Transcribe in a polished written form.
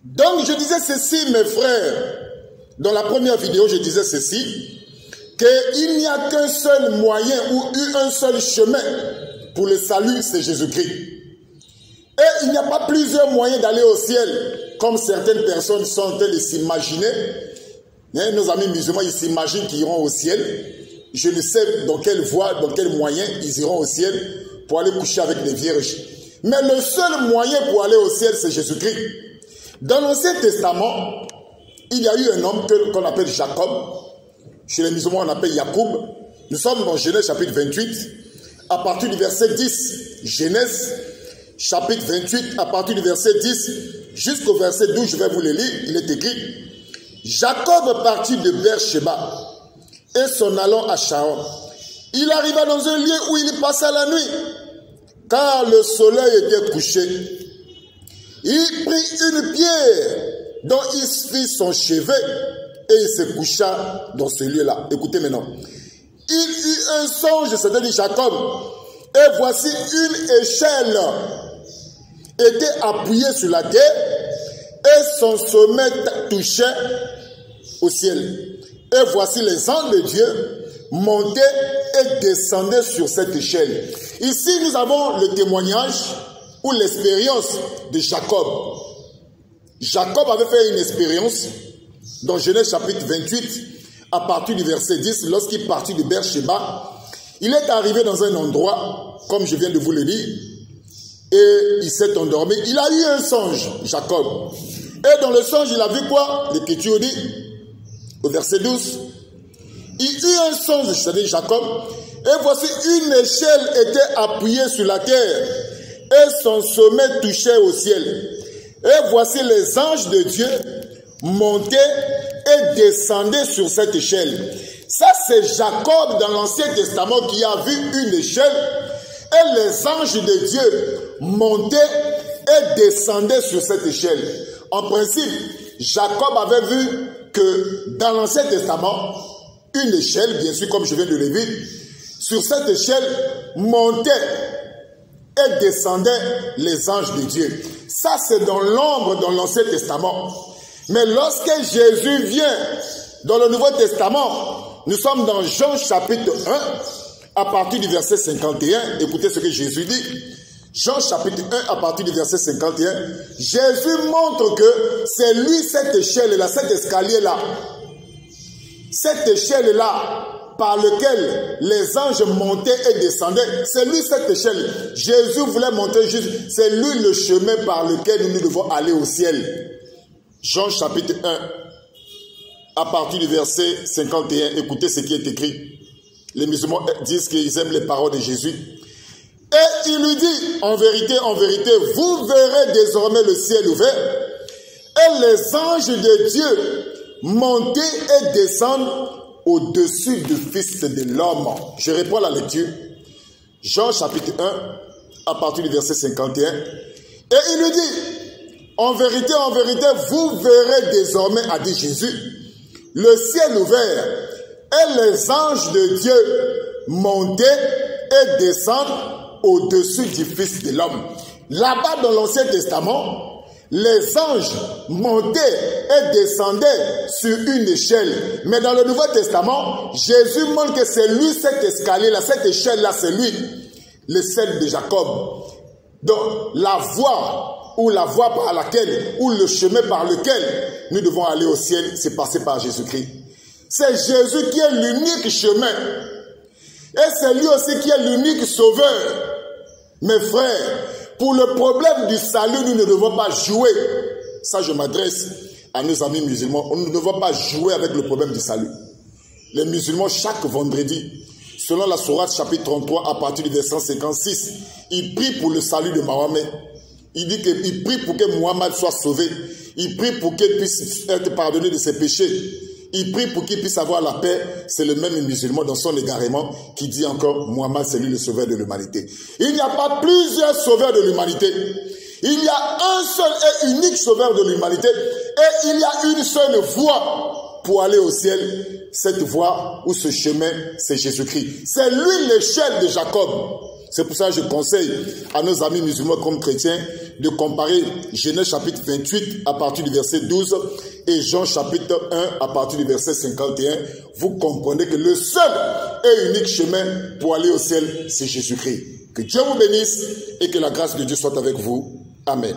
Donc je disais ceci, mes frères, dans la première vidéo je disais ceci, qu'il n'y a qu'un seul moyen ou un seul chemin pour le salut, c'est Jésus-Christ. Et il n'y a pas plusieurs moyens d'aller au ciel, comme certaines personnes sont en train de s'imaginer. Nos amis musulmans, ils s'imaginent qu'ils iront au ciel. Je ne sais dans quelle voie, dans quel moyen ils iront au ciel pour aller coucher avec les vierges. Mais le seul moyen pour aller au ciel, c'est Jésus-Christ. Dans l'Ancien Testament, il y a eu un homme qu'on appelle Jacob. Chez les musulmans, on appelle Yacoub. Nous sommes dans Genèse chapitre 28, à partir du verset 10. Genèse chapitre 28, à partir du verset 10 jusqu'au verset 12, je vais vous le lire. Il est écrit: Jacob partit de Beersheba et s'en allant à Charan. Il arriva dans un lieu où il passa la nuit, car le soleil était couché. Il prit une pierre dont il fit son chevet et il se coucha dans ce lieu-là. Écoutez maintenant. Il eut un songe, c'est-à-dire Jacob, et voici une échelle était appuyée sur la terre et son sommet touchait au ciel. Et voici les anges de Dieu montaient et descendaient sur cette échelle. Ici, nous avons le témoignage ou l'expérience de Jacob. Jacob avait fait une expérience dans Genèse chapitre 28, à partir du verset 10, lorsqu'il partit de Beersheba. Il est arrivé dans un endroit, comme je viens de vous le dire, et il s'est endormi. Il a eu un songe, Jacob. Et dans le songe, il a vu quoi? L'Écriture dit, au verset 12, il eut un songe, c'est-à-dire Jacob, et voici une échelle était appuyée sur la terre, et son sommet touchait au ciel. Et voici les anges de Dieu montaient et descendaient sur cette échelle. Ça, c'est Jacob dans l'Ancien Testament qui a vu une échelle, et les anges de Dieu montaient et descendaient sur cette échelle. En principe, Jacob avait vu que dans l'Ancien Testament, une échelle, bien sûr, comme je viens de le dire, sur cette échelle montaient et descendaient les anges de Dieu. Ça, c'est dans l'ombre dans l'Ancien Testament. Mais lorsque Jésus vient dans le Nouveau Testament, nous sommes dans Jean chapitre 1, à partir du verset 51. Écoutez ce que Jésus dit. Jean chapitre 1, à partir du verset 51. Jésus montre que c'est lui, cette échelle-là, cet escalier-là. Cette échelle-là, par lequel les anges montaient et descendaient, c'est lui cette échelle. Jésus voulait montrer juste, c'est lui le chemin par lequel nous devons aller au ciel. Jean chapitre 1, à partir du verset 51, écoutez ce qui est écrit. Les musulmans disent qu'ils aiment les paroles de Jésus. Et il lui dit, en vérité, vous verrez désormais le ciel ouvert et les anges de Dieu monter et descendre au-dessus du Fils de l'homme. Je reprends la lecture. Jean chapitre 1, à partir du verset 51. Et il lui dit, en vérité, vous verrez désormais, a dit Jésus, le ciel ouvert et les anges de Dieu monter et descendre au-dessus du Fils de l'homme. Là-bas dans l'Ancien Testament, les anges montaient et descendaient sur une échelle. Mais dans le Nouveau Testament, Jésus montre que c'est lui cet escalier-là, cette échelle-là, c'est lui, le celle de Jacob. Donc la voie par laquelle, ou le chemin par lequel nous devons aller au ciel, c'est passer par Jésus-Christ. C'est Jésus qui est l'unique chemin. Et c'est lui aussi qui est l'unique sauveur. Mes frères, pour le problème du salut, nous ne devons pas jouer. Ça, je m'adresse à nos amis musulmans. Nous ne devons pas jouer avec le problème du salut. Les musulmans, chaque vendredi, selon la Sourate chapitre 33, à partir du verset 56, ils prient pour le salut de Mahomet. Il dit qu'il prie pour que Muhammad soit sauvé. Il prie pour qu'il puisse être pardonné de ses péchés. Il prie pour qu'il puisse avoir la paix. C'est le même musulman dans son égarement qui dit encore Muhammad, c'est lui le sauveur de l'humanité. Il n'y a pas plusieurs sauveurs de l'humanité. Il y a un seul et unique sauveur de l'humanité. Et il y a une seule voie pour aller au ciel. Cette voie ou ce chemin, c'est Jésus-Christ. C'est lui l'échelle de Jacob. C'est pour ça que je conseille à nos amis musulmans comme chrétiens de comparer Genèse chapitre 28 à partir du verset 12 et Jean chapitre 1 à partir du verset 51, vous comprenez que le seul et unique chemin pour aller au ciel, c'est Jésus-Christ. Que Dieu vous bénisse et que la grâce de Dieu soit avec vous. Amen.